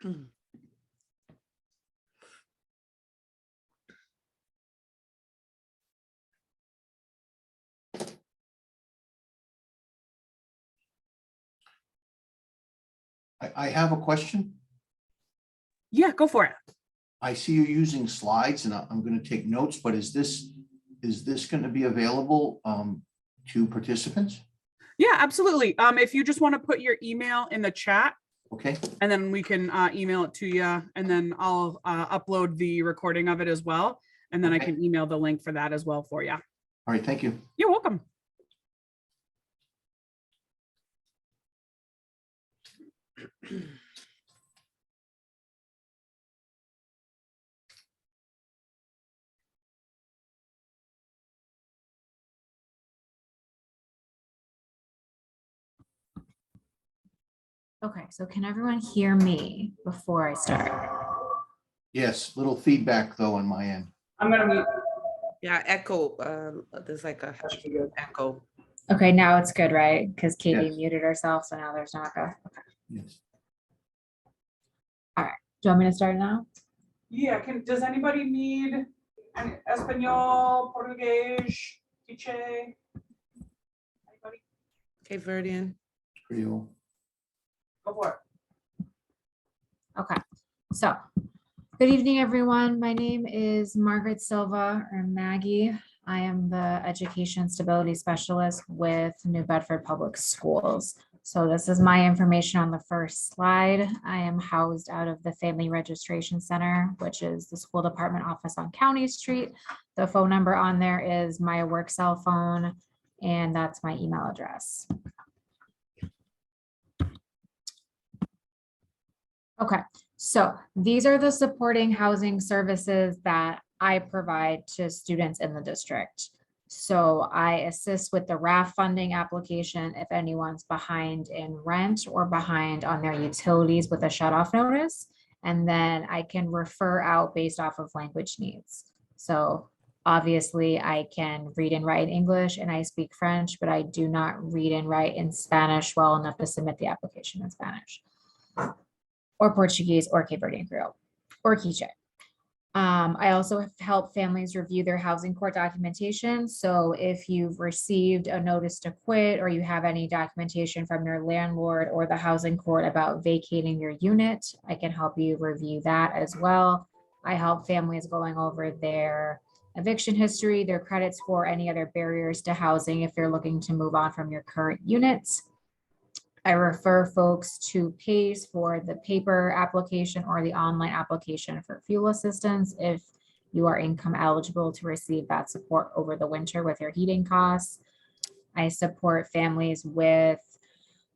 I have a question. Yeah, go for it. I see you using slides and I'm going to take notes, but is this going to be available to participants? Yeah, absolutely. If you just want to put your email in the chat, Okay, and then we can email it to you, and then I'll upload the recording of it as well, and then I Okay. can email the link for that as well for you. all right, thank you. You're welcome. Okay, so can everyone hear me before I start? Yes, little feedback though on my end. I'm gonna mute. Yeah, echo. There's like a echo. Okay, now it's good, right? Because Katie Yes. muted herself, so now there's not go. Okay. Yes. Do you want me to start now? Yeah, does anybody need an Espanol, Portuguese, Quiche? Anybody? Cape Verdean. Creole. Go for it. Okay, so good evening, everyone. My name is Margaret Silva, or Maggie. I am the Education Stability Specialist with New Bedford Public Schools. So this is my information on the first slide. I am housed out of the Family Registration Center, which is the school department office on County Street. The phone number on there is my work cell phone, and that's my email address. Okay, so these are the supporting housing services that I provide to students in the district. So I assist with the RAF funding application if anyone's behind in rent or behind on their utilities with a shut-off notice. And then I can refer out based off of language needs. So obviously I can read and write in English and I speak French, but I do not read and write in Spanish well enough to submit the application in Spanish, or Portuguese, or Cape Verdean Creole, or Quiche. I also help families review their housing court documentation. So if you've received a notice to quit, or you have any documentation from your landlord or the housing court about vacating your unit, I can help you review that as well. I help families going over their eviction history, their credit score, any other barriers to housing if you're looking to move on from your current units. I refer folks to PACE for the paper application or the online application for fuel assistance if you are income eligible to receive that support over the winter with your heating costs. I support families with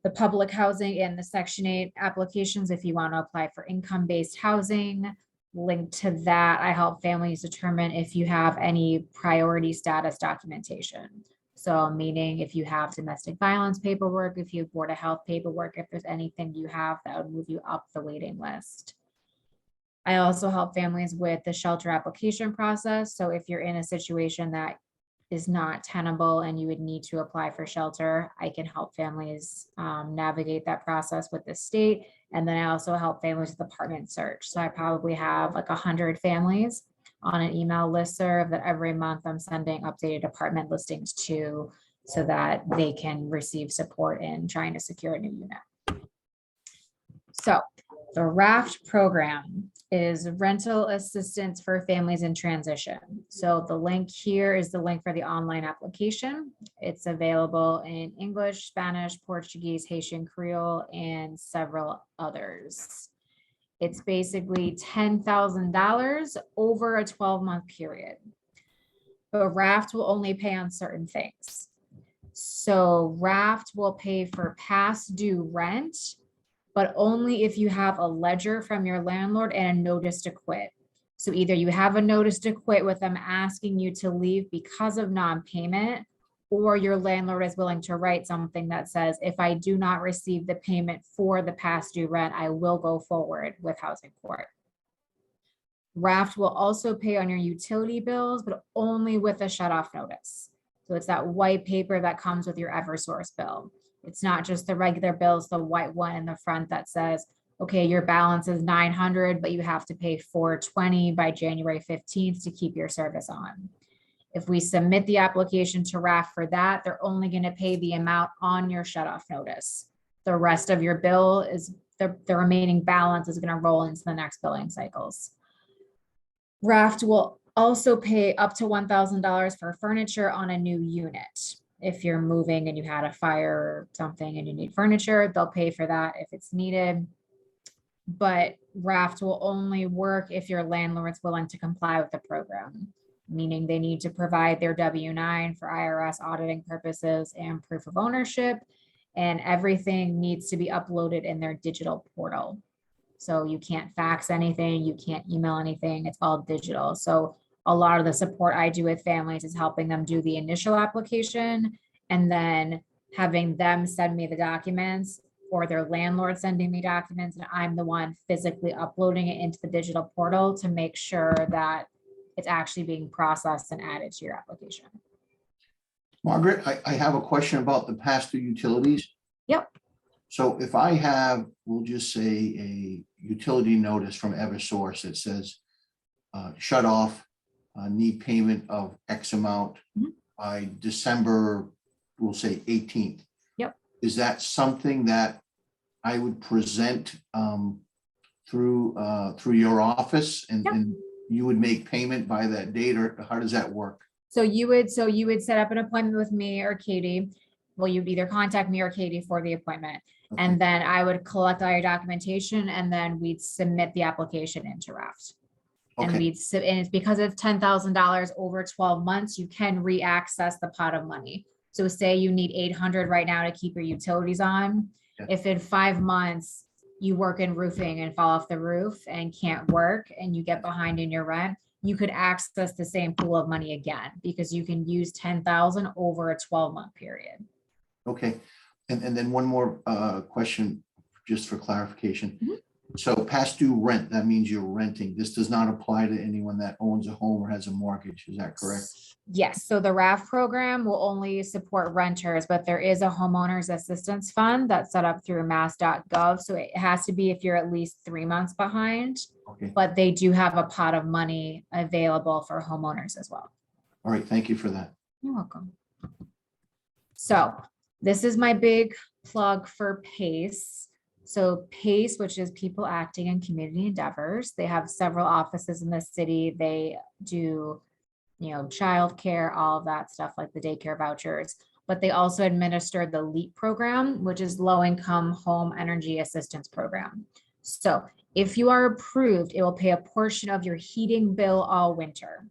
the public housing and the Section 8 applications if you want to apply for income-based housing. Linked to that, I help families determine if you have any priority status documentation. So meaning if you have domestic violence paperwork, if you have Board of Health paperwork, if there's anything you have that would move you up the waiting list. I also help families with the shelter application process. So if you're in a situation that is not tenable and you would need to apply for shelter, I can help families navigate that process with the state. And then I also help families with apartment search. So I probably have like 100 families on an email listserv that every month I'm sending updated apartment listings to, so that they can receive support in trying to secure a new unit. So the RAFT program is rental assistance for families in transition. So the link here is the link for the online application. It's available in English, Spanish, Portuguese, Haitian Creole, and several others. It's basically $10,000 over a 12-month period. But RAFT will only pay on certain things. So RAFT will pay for past due rent, but only if you have a ledger from your landlord and a notice to quit. So either you have a notice to quit with them asking you to leave because of non-payment, or your landlord is willing to write something that says, if I do not receive the payment for the past due rent, I will go forward with housing court. RAFT will also pay on your utility bills, but only with a shut-off notice. So it's that white paper that comes with your Eversource bill. It's not just the regular bills, the white one in the front that says, okay, your balance is 900, but you have to pay 420 by January 15th to keep your service on. If we submit the application to RAF for that, they're only going to pay the amount on your shut-off notice. The rest of your bill is, the remaining balance is going to roll into the next billing cycles. RAFT will also pay up to $1,000 for furniture on a new unit. If you're moving and you had a fire or something and you need furniture, they'll pay for that if it's needed. But RAFT will only work if your landlord's willing to comply with the program, meaning they need to provide their W-9 for IRS auditing purposes and proof of ownership, and everything needs to be uploaded in their digital portal. So you can't fax anything, you can't email anything, it's all digital. So a lot of the support I do with families is helping them do the initial application and then having them send me the documents, or their landlord sending me documents, and I'm the one physically uploading it into the digital portal to make sure that it's actually being processed and added to your application. Margaret, I have a question about the pass-through utilities. Yep. So if I have, we'll just say a utility notice from Eversource that says shut off, need payment of X amount by December, we'll say 18th. Yep. Is that something that I would present through your office and, Yep. and you would make payment by that date, or how does that work? So you would set up an appointment with me or Katie. Well, you'd either contact me or Katie for the appointment. Okay. And then I would collect all your documentation and then we'd submit the application into RAFT. And Okay. and it's because it's $10,000 over 12 months, you can re-access the pot of money. So say you need 800 right now to keep your utilities on. Yeah. If in 5 months you work in roofing and fall off the roof and can't work and you get behind in your rent, you could access the same pool of money again because you can use 10,000 over a 12-month period. Okay, and then one more question, just for clarification. Mhm. So past due rent, that means you're renting. This does not apply to anyone that owns a home or has a mortgage, is that correct? Yes, so the RAF program will only support renters, but there is a homeowners assistance fund that's set up through mass.gov. So it has to be if you're at least 3 months behind, Okay, but they do have a pot of money available for homeowners as well. all right, thank you for that. You're welcome. So this is my big plug for PACE. So PACE, which is People Acting in Community Endeavors, they have several offices in the city. They do, childcare, all of that stuff like the daycare vouchers, but they also administer the LEAP program, which is Low Income Home Energy Assistance Program. So if you are approved, it will pay a portion of your heating bill all winter.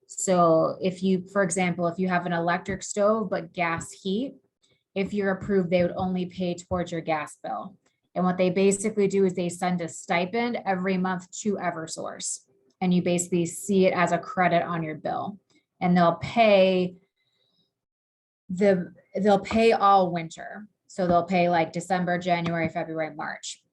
So if you, for example, if you have an electric stove, but gas heat, if you're approved, they would only pay towards your gas bill. And what they basically do is they send a stipend every month to Eversource. And you basically see it as a credit on your bill. And they'll pay all winter. So they'll pay like December, January, February, March.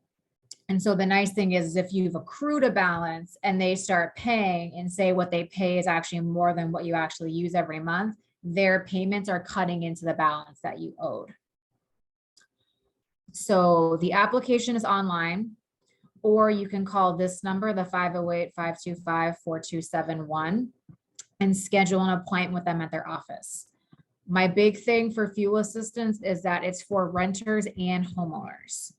And so the nice thing is if you've accrued a balance and they start paying and say what they pay is actually more than what you actually use every month, their payments are cutting into the balance that you owed. So the application is online, or you can call this number, the 508-525-4271, and schedule an appointment with them at their office. My big thing for fuel assistance is that it's for renters and homeowners.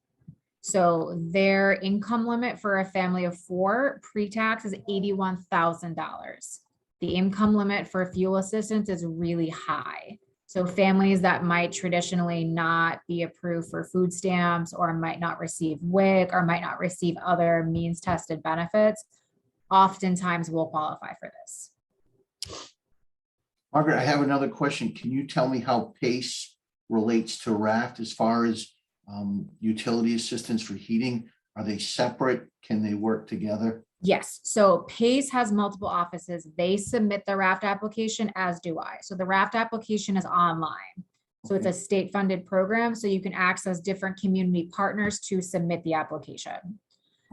So their income limit for a family of 4 pre-tax is $81,000. The income limit for fuel assistance is really high. So families that might traditionally not be approved for food stamps or might not receive WIC or might not receive other means tested benefits, oftentimes will qualify for this. Margaret, I have another question. Can you tell me how PACE relates to RAFT as far as utility assistance for heating? Are they separate? Can they work together? Yes, so PACE has multiple offices. They submit the RAFT application, as do I. So the RAFT application is online. So it's a state funded program, so you can access different community partners to submit the application.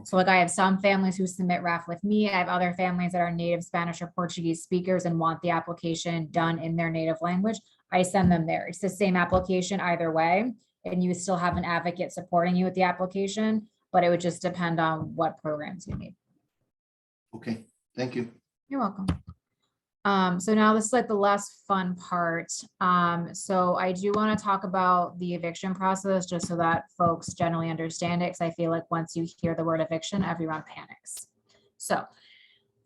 So like I have some families who submit RAFT with me. I have other families that are native Spanish or Portuguese speakers and want the application done in their native language. I send them there. It's the same application either way, and you still have an advocate supporting you with the application. but it would just depend on what programs you need. Okay, thank you. You're welcome. So now this is like the last fun part. So I do want to talk about the eviction process just so that folks generally understand it. Because I feel like once you hear the word eviction, everyone panics. So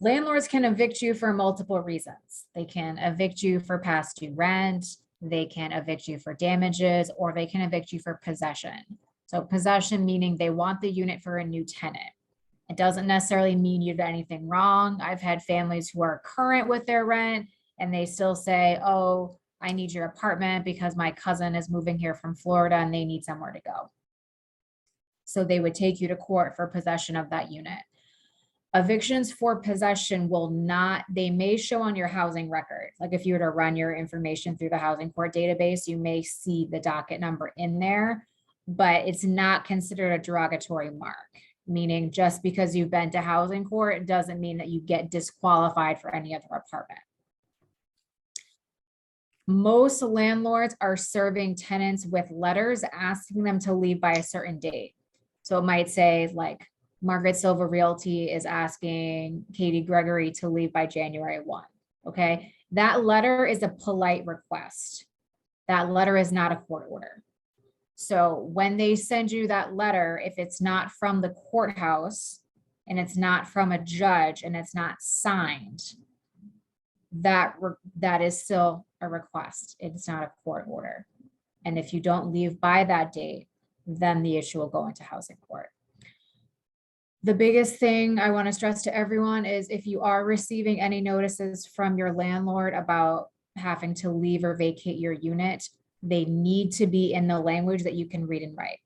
landlords can evict you for multiple reasons. They can evict you for past due rent, they can evict you for damages, or they can evict you for possession. So possession meaning they want the unit for a new tenant. It doesn't necessarily mean you did anything wrong. I've had families who are current with their rent and they still say, oh, I need your apartment because my cousin is moving here from Florida and they need somewhere to go. So they would take you to court for possession of that unit. Evictions for possession will not, they may show on your housing record. Like if you were to run your information through the housing court database, you may see the docket number in there, but it's not considered a derogatory mark. Meaning just because you've been to housing court doesn't mean that you get disqualified for any other apartment. Most landlords are serving tenants with letters asking them to leave by a certain date. So it might say like Margaret Silva Realty is asking Katie Gregory to leave by January 1. Okay, that letter is a polite request. That letter is not a court order. So when they send you that letter, if it's not from the courthouse and it's not from a judge and it's not signed, that is still a request. It's not a court order. And if you don't leave by that date, then the issue will go into housing court. The biggest thing I want to stress to everyone is if you are receiving any notices from your landlord about having to leave or vacate your unit, they need to be in the language that you can read and write.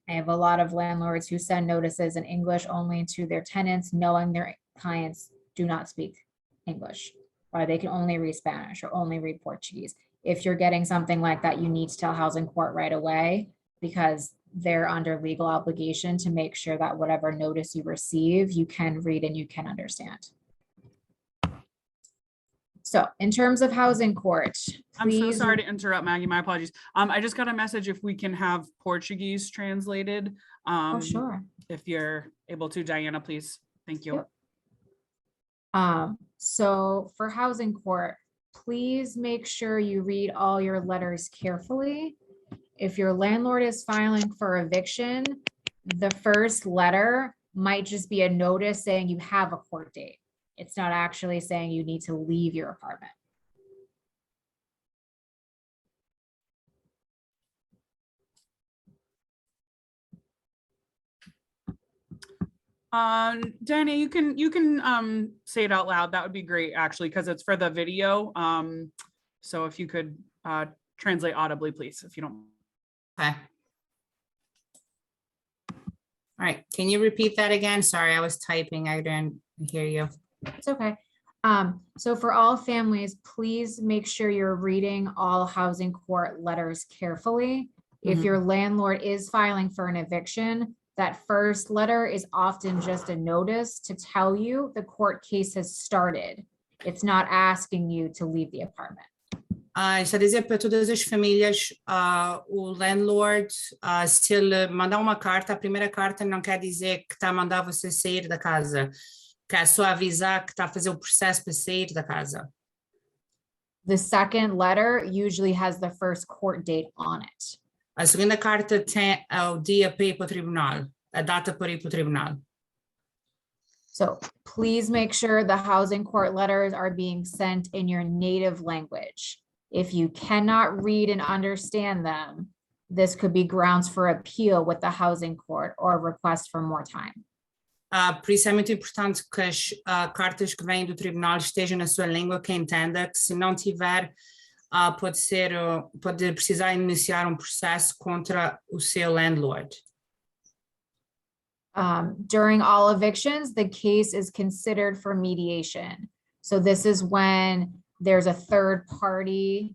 I have a lot of landlords who send notices in English only to their tenants, knowing their clients do not speak English, or they can only read Spanish or only read Portuguese. If you're getting something like that, you need to tell housing court right away because they're under legal obligation to make sure that whatever notice you receive, you can read and you can understand. So in terms of housing court, I'm so please. sorry to interrupt, Maggie. My apologies. I just got a message if we can have Portuguese translated. Oh, sure. If you're able to, Diana, please. Thank you. Yep. So for housing court, please make sure you read all your letters carefully. If your landlord is filing for eviction, the first letter might just be a notice saying you have a court date. It's not actually saying you need to leave your apartment. Diana, you can say it out loud. That would be great, actually, because it's for the video. So if you could translate audibly, please, if you don't. Okay. All right, can you repeat that again? Sorry, I was typing. I didn't hear you. It's okay. So for all families, please make sure you're reading all housing court letters carefully. If your landlord is filing for an eviction, that first letter is often just a notice to tell you the court case has started. It's not asking you to leave the apartment. Isso a dizer para todas as famílias, o landlord, se ele mandar uma carta, a primeira carta não quer dizer que está a mandar você sair da casa, quer só avisar que está a fazer o processo para sair da casa. The second letter usually has the first court date on it. A segunda carta tem o dia para ir para o tribunal, a data para ir para o tribunal. So please make sure the housing court letters are being sent in your native language. If you cannot read and understand them, this could be grounds for appeal with the housing court or request for more time. Por isso é muito importante que as cartas que vêm do tribunal estejam na sua língua, que entenda, que se não tiver, pode precisar iniciar um processo contra o seu landlord. During all evictions, the case is considered for mediation. So this is when there's a third party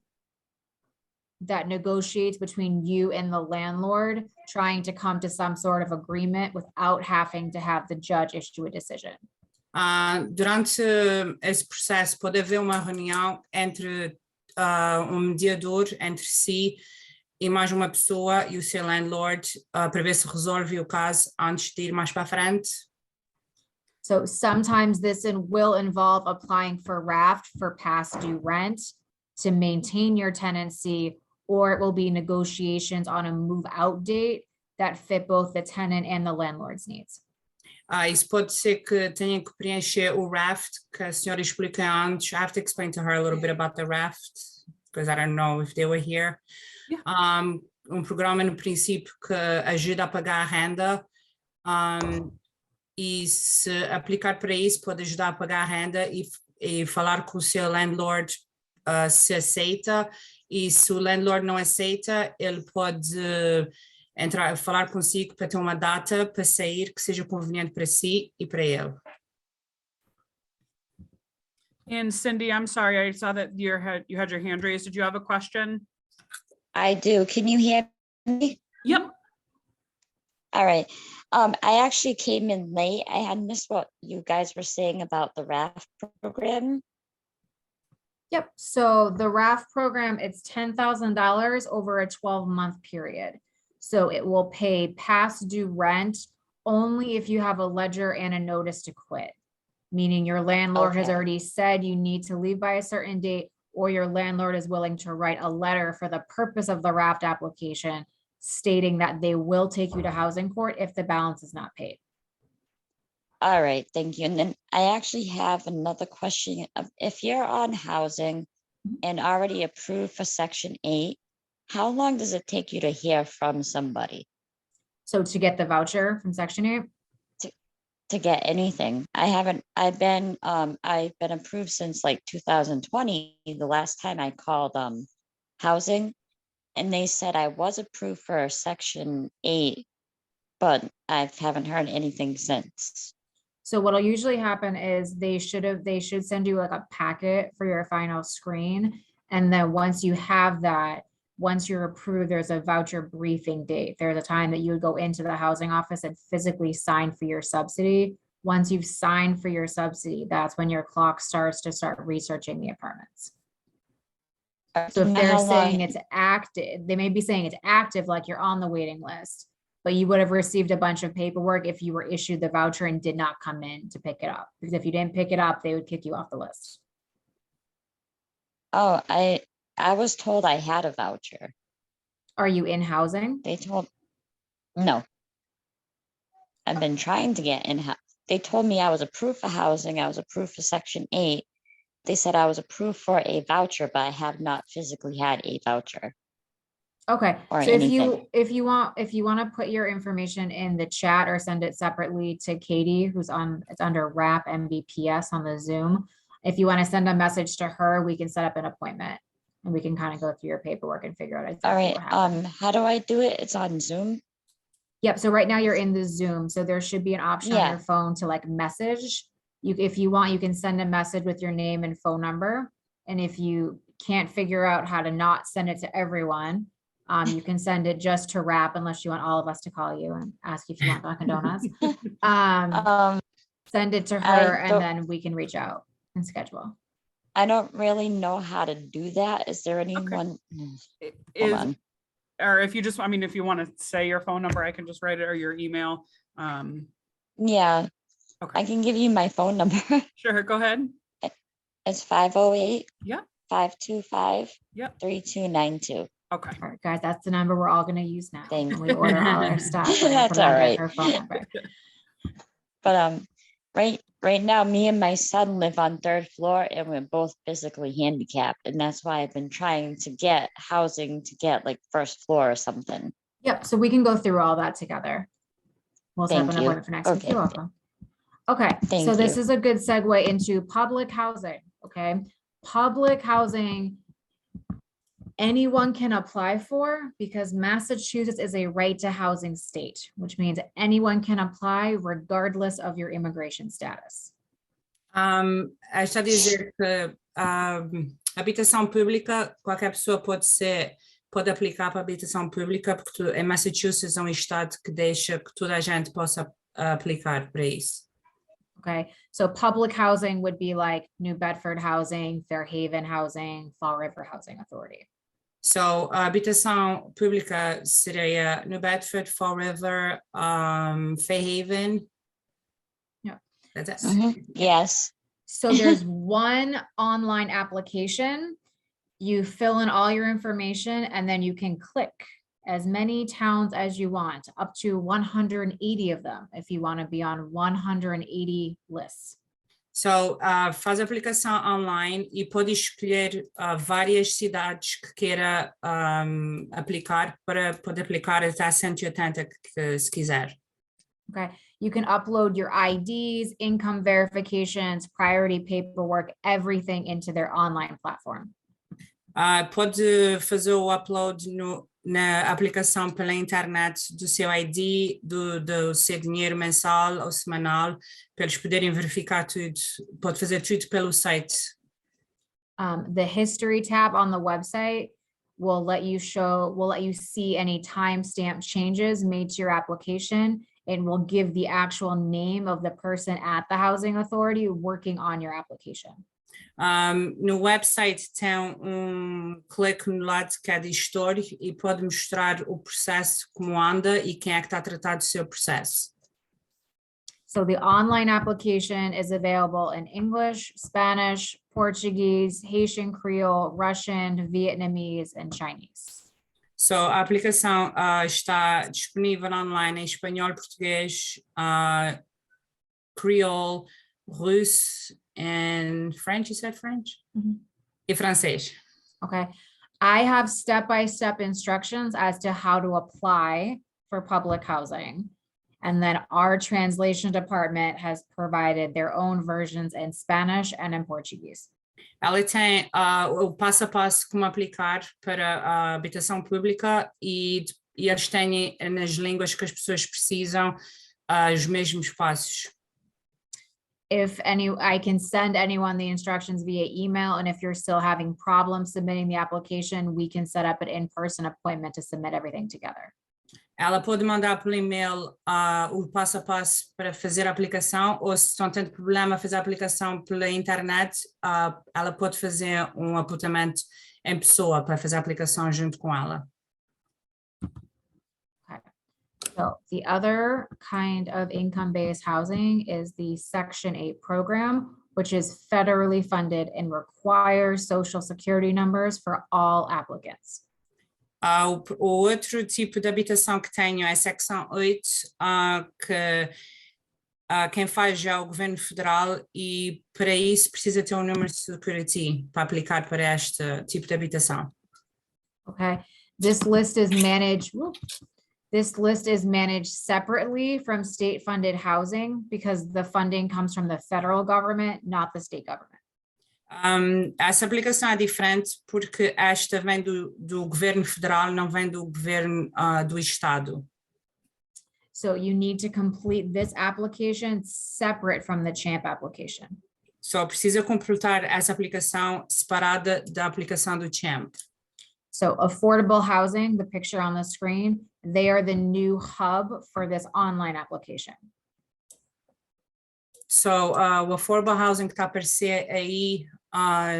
that negotiates between you and the landlord, trying to come to some sort of agreement without having to have the judge issue a decision. Durante esse processo pode haver uma reunião entre mediador entre si e mais uma pessoa e o seu landlord para ver se resolve o caso antes de ir mais para frente. So sometimes will involve applying for raft for past due rent to maintain your tenancy, or it will be negotiations on a move out date that fit both the tenant and the landlord's needs. Isso pode ser que tenha que preencher o raft que a senhora explica antes. I have to explain to her a little bit about the raft because I don't know if they were here. Yeah. Programa no princípio que ajuda a pagar a renda. E se aplicar para isso, pode ajudar a pagar a renda e falar com o seu landlord se aceita. E se o landlord não aceita, ele pode falar consigo para ter uma data para sair que seja conveniente para si e para ele. And Cindy, I'm sorry, I saw that you had your hand raised. Did you have a question? I do. Can you hear me? Yep. All right. I actually came in late. I had missed what you guys were saying about the RAF program. Yep, so the RAF program, it's $10,000 over a 12-month period. So it will pay past due rent only if you have a ledger and a notice to quit. Meaning your landlord has Okay. already said you need to leave by a certain date, or your landlord is willing to write a letter for the purpose of the RAFT application stating that they will take you to housing court if the balance is not paid. All right, thank you. And then I actually have another question. If you're on housing and already approved for Section 8, how long does it take you to hear from somebody? So to get the voucher from Section 8? To get anything? I've been approved since like 2020, the last time I called housing, and they said I was approved for Section 8, but I haven't heard anything since. So what'll usually happen is they should send you like a packet for your final screen. And then once you have that, once you're approved, there's a voucher briefing date. There's a time that you would go into the housing office and physically sign for your subsidy. Once you've signed for your subsidy, that's when your clock starts to start researching the apartments. So if they're saying it's active, they may be saying it's active, like you're on the waiting list, but you would have received a bunch of paperwork if you were issued the voucher and did not come in to pick it up. Because if you didn't pick it up, they would kick you off the list. Oh, I was told I had a voucher. Are you in housing? No. I've been trying to get in. They told me I was approved for housing. I was approved for Section 8. They said I was approved for a voucher, but I have not physically had a voucher. Okay, Or so anything. if you want to put your information in the chat or send it separately to Katie, it's under RAP NBPS on the Zoom. If you want to send a message to her, we can set up an appointment and we can kind of go through your paperwork and figure out exactly All right. what happened. How do I do it? It's on Zoom. Yep, so right now you're in the Zoom, so there should be an option on Yeah. your phone to like message. If you want, you can send a message with your name and phone number. And if you can't figure out how to not send it to everyone, you can send it just to RAP unless you want all of us to call you and ask if you want Dunkin' Donuts. Send it to her and then we can reach out and schedule. I don't really know how to do that. Is there anyone? Hold on. Or if you just, I mean, if you want to say your phone number, I can just write it, or your email. Yeah. Okay. I can give you my phone number. Sure, go ahead. It's 508. Yeah. 525. Yep. 3292. Okay. All right, guys, that's the number we're all gonna use now. Thank When we order all our stuff. We're gonna That's put it under all right. her phone number. But right now, me and my son live on 3rd floor, and we're both physically handicapped, and that's why I've been trying to get housing to get like 1st floor or something. Yep, so we can go through all that together. We'll set up Thank an you. appointment for next week. Okay. You're welcome. Okay, Thank so this you. is a good segue into public housing, okay? Public housing, anyone can apply for because Massachusetts is a right to housing state, which means anyone can apply regardless of your immigration status. Está a dizer que habitação pública, qualquer pessoa pode aplicar para habitação pública, porque em Massachusetts é um estado que deixa que toda a gente possa aplicar para isso. Okay, so public housing would be like New Bedford Housing, Fairhaven Housing, Fall River Housing Authority. So, a habitação pública seria New Bedford, Fall River, Fairhaven. Yeah. That's it. Mhm. Yes. So there's one online application. You fill in all your information and then you can click as many towns as you want, up to 180 of them, if you want to be on 180 lists. So, faz a aplicação online e pode escolher várias cidades que queira aplicar para poder aplicar até 180 se quiser. Okay, you can upload your IDs, income verifications, priority paperwork, everything into their online platform. Pode fazer o upload na aplicação pela internet do seu ID, do seu dinheiro mensal ou semanal, para eles poderem verificar tudo. Pode fazer tudo pelo site. The history tab on the website will let you see any timestamp changes made to your application, and will give the actual name of the person at the housing authority working on your application. No website tem clique no lado que é de história e pode mostrar o processo como anda e quem é que está a tratar do seu processo. So the online application is available in English, Spanish, Portuguese, Haitian Creole, Russian, Vietnamese, and Chinese. So, a aplicação está disponível online em espanhol, português, Creole, russo, and French. You said French? E francês. Okay, I have step-by-step instructions as to how to apply for public housing. And then our translation department has provided their own versions in Spanish and in Portuguese. Ela tem o passo a passo como aplicar para a habitação pública e eles têm nas línguas que as pessoas precisam os mesmos passos. I can send anyone the instructions via email, and if you're still having problems submitting the application, we can set up an in-person appointment to submit everything together. Ela pode mandar por e-mail o passo a passo para fazer a aplicação, ou se estão tendo problema a fazer a aplicação pela internet, ela pode fazer apontamento em pessoa para fazer a aplicação junto com ela. So the other kind of income-based housing is the Section 8 program, which is federally funded and requires social security numbers for all applicants. O outro tipo de habitação que tenho é a secção 8, que quem faz já é o governo federal e para isso precisa ter um número de security para aplicar para este tipo de habitação. Okay, this list is managed separately from state-funded housing because the funding comes from the federal government, not the state government. Essa aplicação é diferente porque esta vem do governo federal, não vem do governo do estado. So you need to complete this application separate from the CHAMP application. Só precisa completar essa aplicação separada da aplicação do CHAMP. So affordable housing, the picture on the screen, they are the new hub for this online application. So, o affordable housing que está a aparecer aí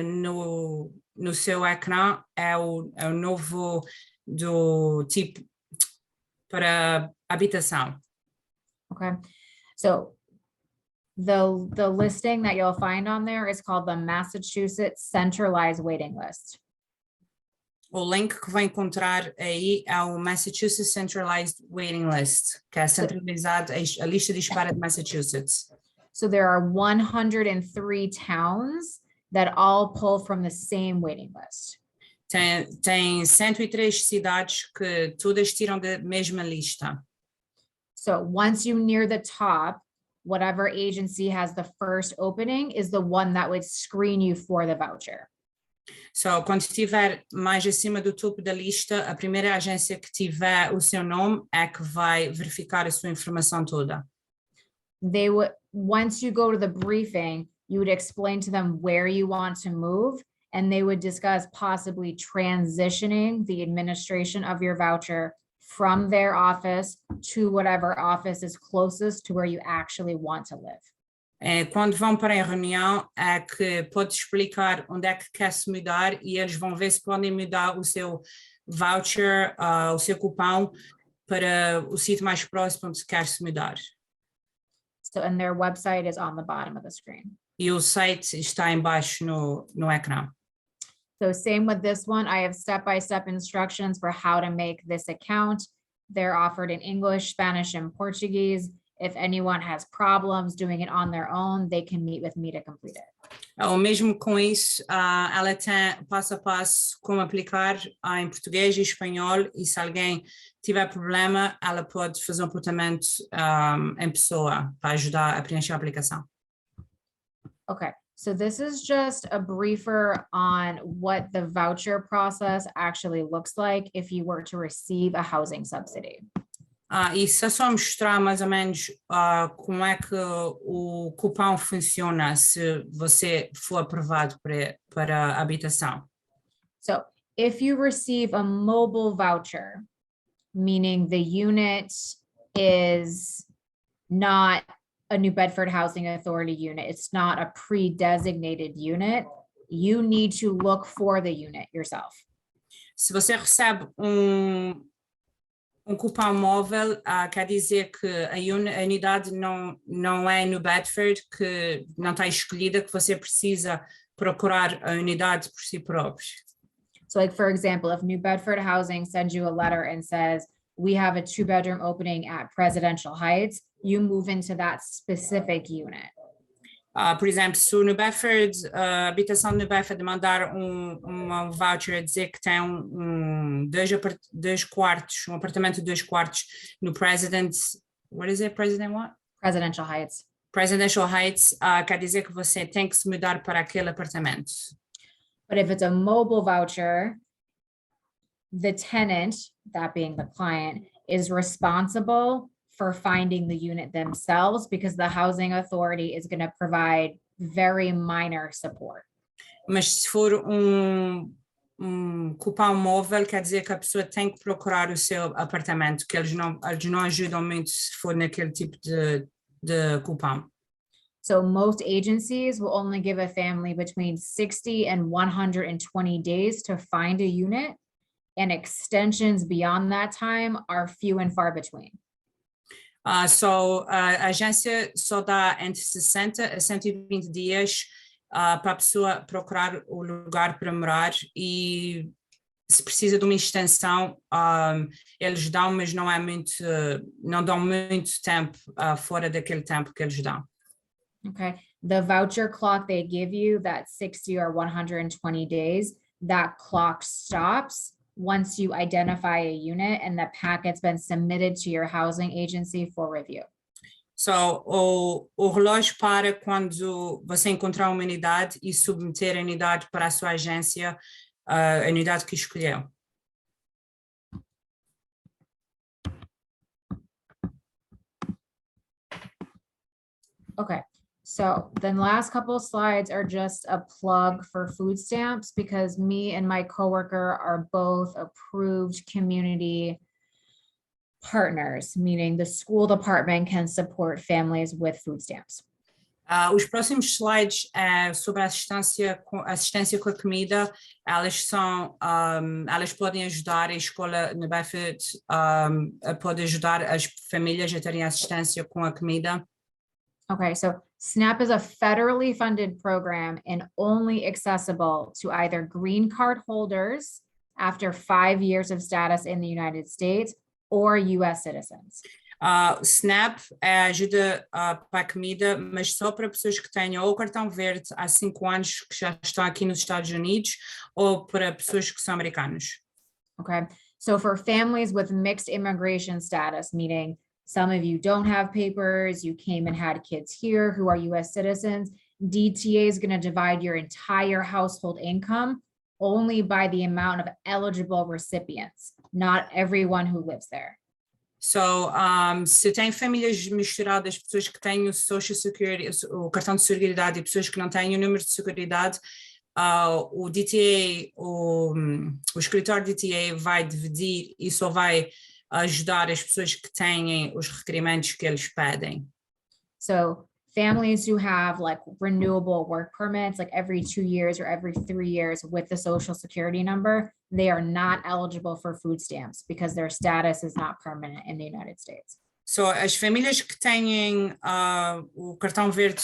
no seu ecrã é o novo do tipo para habitação. Okay, so the listing that you'll find on there is called the Massachusetts Centralized Waiting List. O link que vai encontrar aí é o Massachusetts Centralized Waiting List, que é centralizado a lista de espera de Massachusetts. So there are 103 towns that all pull from the same waiting list. Tem 103 cidades que todas tiram da mesma lista. So once you near the top, whatever agency has the first opening is the one that would screen you for the voucher. So, quando estiver mais acima do topo da lista, a primeira agência que tiver o seu nome é que vai verificar a sua informação toda. They would, once you go to the briefing, you would explain to them where you want to move, and they would discuss possibly transitioning the administration of your voucher from their office to whatever office is closest to where you actually want to live. Quando vão para a reunião, é que pode explicar onde é que quer se mudar e eles vão ver se podem mudar o seu voucher, o seu cupom para o sítio mais próximo onde quer se mudar. So, and their website is on the bottom of the screen. E o site está embaixo no ecrã. So same with this one, I have step-by-step instructions for how to make this account. They're offered in English, Spanish, and Portuguese. If anyone has problems doing it on their own, they can meet with me to complete it. O mesmo com isso, ela tem passo a passo como aplicar em português e espanhol, e se alguém tiver problema, ela pode fazer um apontamento em pessoa para ajudar a preencher a aplicação. Okay, so this is just a briefer on what the voucher process actually looks like if you were to receive a housing subsidy. Isso é só mostrar mais ou menos como é que o cupom funciona se você for aprovado para a habitação. So if you receive a mobile voucher, meaning the unit is not a New Bedford Housing Authority unit, it's not a pre-designated unit, you need to look for the unit yourself. Se você recebe um cupom móvel, quer dizer que a unidade não é New Bedford, que não está escolhida, que você precisa procurar a unidade por si próprio. So like, for example, if New Bedford Housing sends you a letter and says, we have a 2-bedroom opening at Presidential Heights, you move into that specific unit. Por exemplo, se o New Bedford, a habitação de New Bedford mandar um voucher a dizer que tem dois quartos, um apartamento de 2 quartos no what is it, President what? Presidential Heights. Presidential Heights, quer dizer que você tem que se mudar para aquele apartamento. But if it's a mobile voucher, the tenant, that being the client, is responsible for finding the unit themselves because the housing authority is going to provide very minor support. Mas se for cupom móvel, quer dizer que a pessoa tem que procurar o seu apartamento, que eles não ajudam muito se for naquele tipo de cupom. So most agencies will only give a family between 60 and 120 days to find a unit, and extensions beyond that time are few and far between. A agência só dá entre 60 a 120 dias para a pessoa procurar o lugar para morar, e se precisa de uma extensão, eles dão, mas não dão muito tempo fora daquele tempo que eles dão. Okay, the voucher clock they give you, that 60 or 120 days, that clock stops once you identify a unit and the packet's been submitted to your housing agency for review. So, o relógio para quando você encontrar uma unidade e submeter a unidade para a sua agência, a unidade que escolheu. Okay, so then last couple of slides are just a plug for food stamps, because me and my coworker are both approved community partners, meaning the school department can support families with food stamps. Os próximos slides sobre a assistência com a comida, elas podem ajudar a escola New Bedford, pode ajudar as famílias a terem assistência com a comida. Okay, so SNAP is a federally funded program and only accessible to either green card holders after 5 years of status in the United States or US citizens. SNAP ajuda para a comida, mas só para pessoas que tenham ou cartão verde há 5 anos que já estão aqui nos Estados Unidos, ou para pessoas que são americanos. Okay, so for families with mixed immigration status, meaning some of you don't have papers, you came and had kids here who are US citizens, DTA is going to divide your entire household income only by the amount of eligible recipients, not everyone who lives there. So, se tem famílias misturadas, pessoas que têm o Social Security, o cartão de seguridade, e pessoas que não têm o número de seguridade, o DTA, o escritório DTA vai dividir e só vai ajudar as pessoas que têm os requerimentos que eles pedem. So families who have like renewable work permits, like every 2 years or every 3 years with the social security number, they are not eligible for food stamps because their status is not permanent in the United States. So, as famílias que têm o cartão verde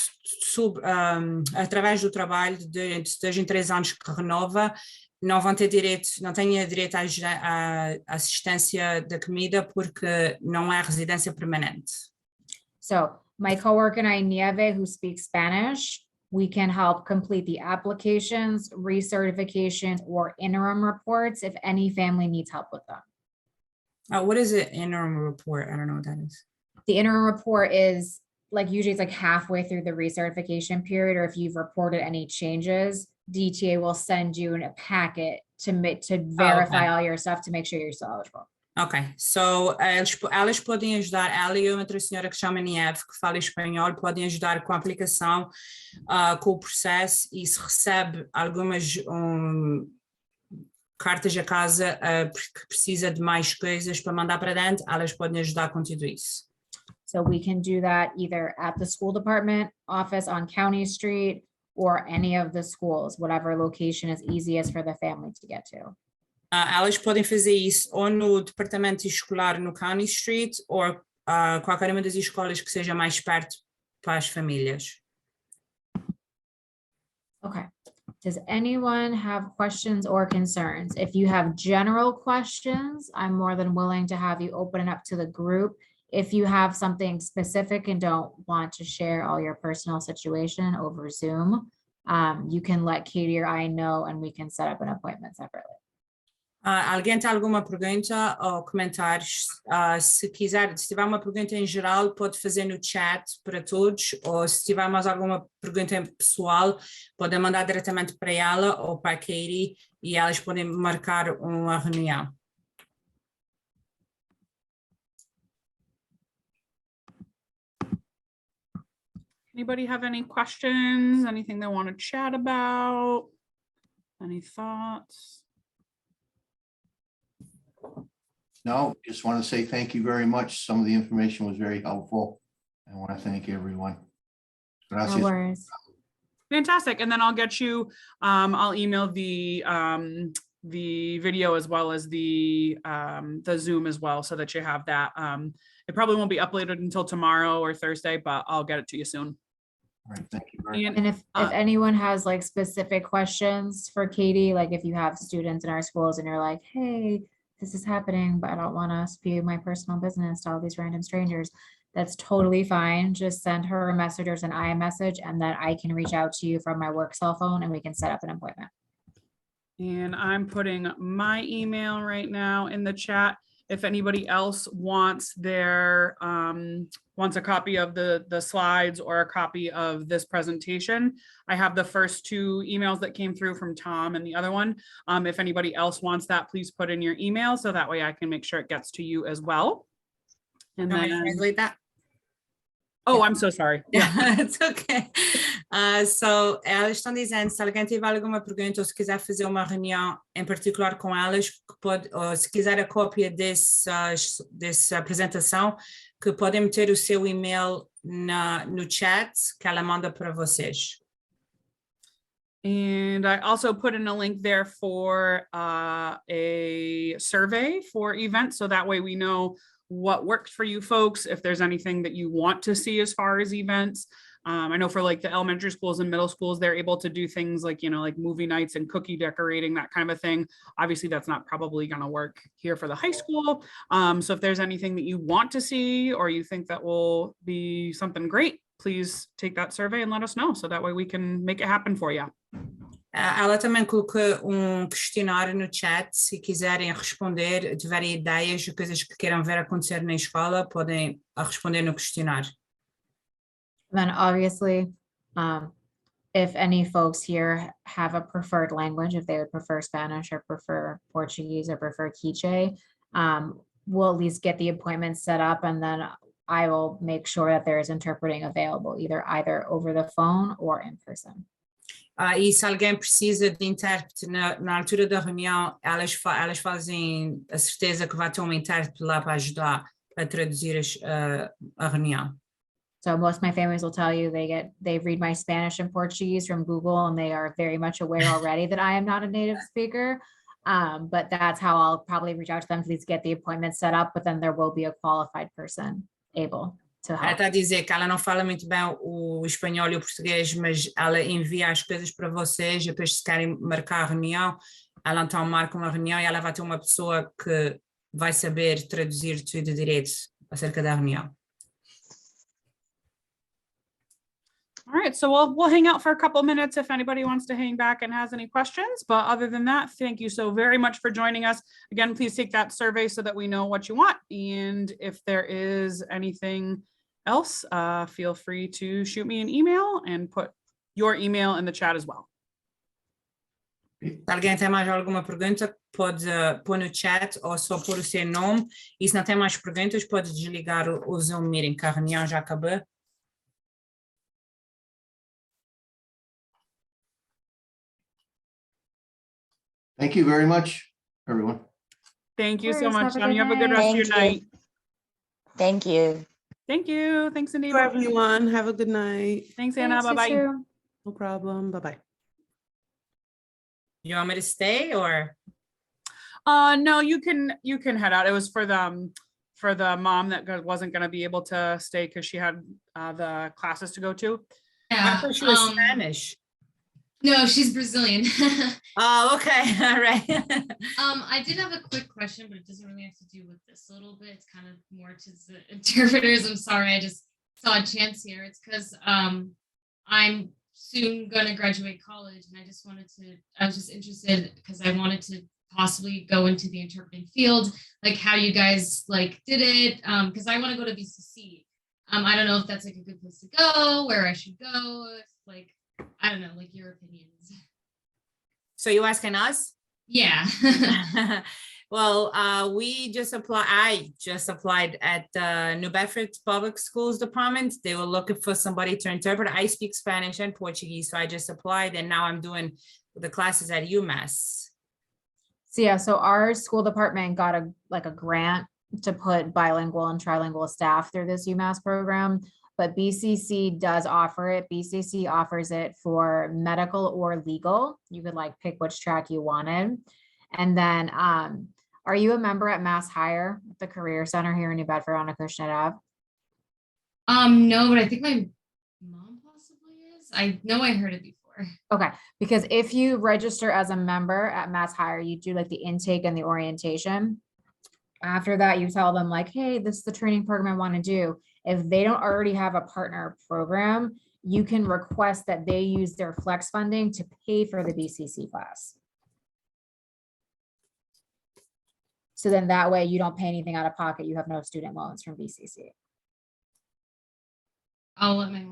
através do trabalho de 2 em 3 anos que renova, não vão ter direito, não têm direito à assistência da comida porque não é residência permanente. So my coworker Nieve, who speaks Spanish, we can help complete the applications, recertifications, or interim reports if any family needs help with them. What is an interim report? I don't know what that is. The interim report is like usually it's like halfway through the recertification period, or if you've reported any changes, DTA will send you in a packet to verify all your stuff to make sure you're still eligible. Ok, so elas podem ajudar, ela e outra senhora que chama Nieve, que fala espanhol, podem ajudar com a aplicação, com o processo, e se recebe algumas cartas a casa porque precisa de mais coisas para mandar para dentro, elas podem ajudar com tudo isso. So we can do that either at the school department office on County Street or any of the schools, whatever location is easiest for the family to get to. Elas podem fazer isso ou no departamento escolar no County Street ou qualquer uma das escolas que seja mais perto para as famílias. Okay. Does anyone have questions or concerns? If you have general questions, I'm more than willing to have you open it up to the group. If you have something specific and don't want to share all your personal situation over Zoom, you can let Katie or I know and we can set up an appointment separately. Alguém tem alguma pergunta ou comentários? Se tiver uma pergunta em geral, pode fazer no chat para todos, ou se tiver mais alguma pergunta pessoal, pode mandar diretamente para ela ou para a Katie e elas podem marcar uma reunião. Anybody have any questions? Anything they want to chat about? Any thoughts? No, just want to say thank you very much. Some of the information was very helpful. I want to thank everyone. No Gracias. worries. Fantastic. And then I'll get you, I'll email the video as well as the Zoom as well, so that you have that. It probably won't be uploaded until tomorrow or Thursday, but I'll get it to you soon. All right, thank you very much. And if anyone has like specific questions for Katie, like if you have students in our schools and you're like, hey, this is happening, but I don't want to spew my personal business to all these random strangers, that's totally fine. Just send her a message or an iMessage, and then I can reach out to you from my work cell phone and we can set up an appointment. And I'm putting my email right now in the chat. If anybody else wants their wants a copy of the slides or a copy of this presentation, I have the first 2 emails that came through from Tom and the other one. If anybody else wants that, please put in your email so that way I can make sure it gets to you as well. And Can I then, translate that? oh, I'm so sorry. Yeah, it's okay. So, elas estão dizendo, se alguém tiver alguma pergunta ou se quiser fazer uma reunião em particular com elas, pode, ou se quiser a cópia dessa apresentação, que podem meter o seu e-mail no chat que ela manda para vocês. And I also put in a link there for a survey for events, so that way we know what works for you folks, if there's anything that you want to see as far as events. I know for like the elementary schools and middle schools, they're able to do things like, you know, like movie nights and cookie decorating, that kind of thing. Obviously, that's not probably going to work here for the high school. So if there's anything that you want to see or you think that will be something great, please take that survey and let us know. So that way we can make it happen for you. Ela também colocou questionário no chat, se quiserem responder, tiverem ideias de coisas que queiram ver acontecer na escola, podem responder no questionário. Then obviously, if any folks here have a preferred language, if they would prefer Spanish or prefer Portuguese or prefer Quiche, we'll at least get the appointment set up, and then I will make sure that there is interpreting available, either over the phone or in person. E se alguém precisa de intérprete na altura da reunião, elas fazem a certeza que vai ter um intérprete lá para ajudar a traduzir a reunião. So most of my families will tell you they read my Spanish and Portuguese from Google, and they are very much aware already that I am not a native speaker. But that's how I'll probably reach out to them to get the appointment set up, but then there will be a qualified person able to Ela help. está a dizer que ela não fala muito bem o espanhol e o português, mas ela envia as coisas para vocês e depois se querem marcar a reunião, ela então marca uma reunião e ela vai ter uma pessoa que vai saber traduzir tudo direito acerca da reunião. All right, so we'll hang out for a couple minutes if anybody wants to hang back and has any questions. But other than that, thank you so very much for joining us. Again, please take that survey so that we know what you want. And if there is anything else, feel free to shoot me an email and put your email in the chat as well. Se alguém tem mais alguma pergunta, pode pôr no chat ou só pôr o seu nome. E se não tem mais perguntas, pode desligar o Zoom meeting, que a reunião já acabou. Thank you very much, everyone. Thank you so Worries, much, have a Sonia. good Have a good night. rest of your Thank you. night. Thank you. Thank you. Thanks, Cindy. For everyone, have a good night. Thanks, Anna. Thanks, you Bye-bye. too. No problem. Bye-bye. You want me to stay or? No, you can head out. It was for the mom that wasn't going to be able to stay because she had the classes to go to. I Yeah. thought she was Spanish. No, she's Brazilian. Oh, okay. All right. I did have a quick question, but it doesn't really have to do with this a little bit. It's kind of more to the interpreters. I'm sorry, I just saw a chance here. It's because I'm soon going to graduate college, and I was just interested because I wanted to possibly go into the interpreting field, like how you guys like did it, because I want to go to BCC. I don't know if that's like a good place to go, where I should go, if, like, I don't know, like your opinions. So you asking us? Yeah. Well, I just applied at the New Bedford Public Schools Department. They were looking for somebody to interpret. I speak Spanish and Portuguese, so I just applied, and now I'm doing the classes at UMass. So yeah, so our school department got a grant to put bilingual and trilingual staff through this UMass program, but BCC does offer it. BCC offers it for medical or legal. You could like pick which track you wanted. And then, are you a member at Mass Hire, the Career Center here in New Bedford on Acushnet Ave? No, but I think my mom possibly is. I know I heard it before. Okay, because if you register as a member at Mass Hire, you do like the intake and the orientation. After that, you tell them like, hey, this is the training program I want to do. If they don't already have a partner program, you can request that they use their flex funding to pay for the BCC class. So then that way you don't pay anything out of pocket. You have no student loans from BCC. I'll let my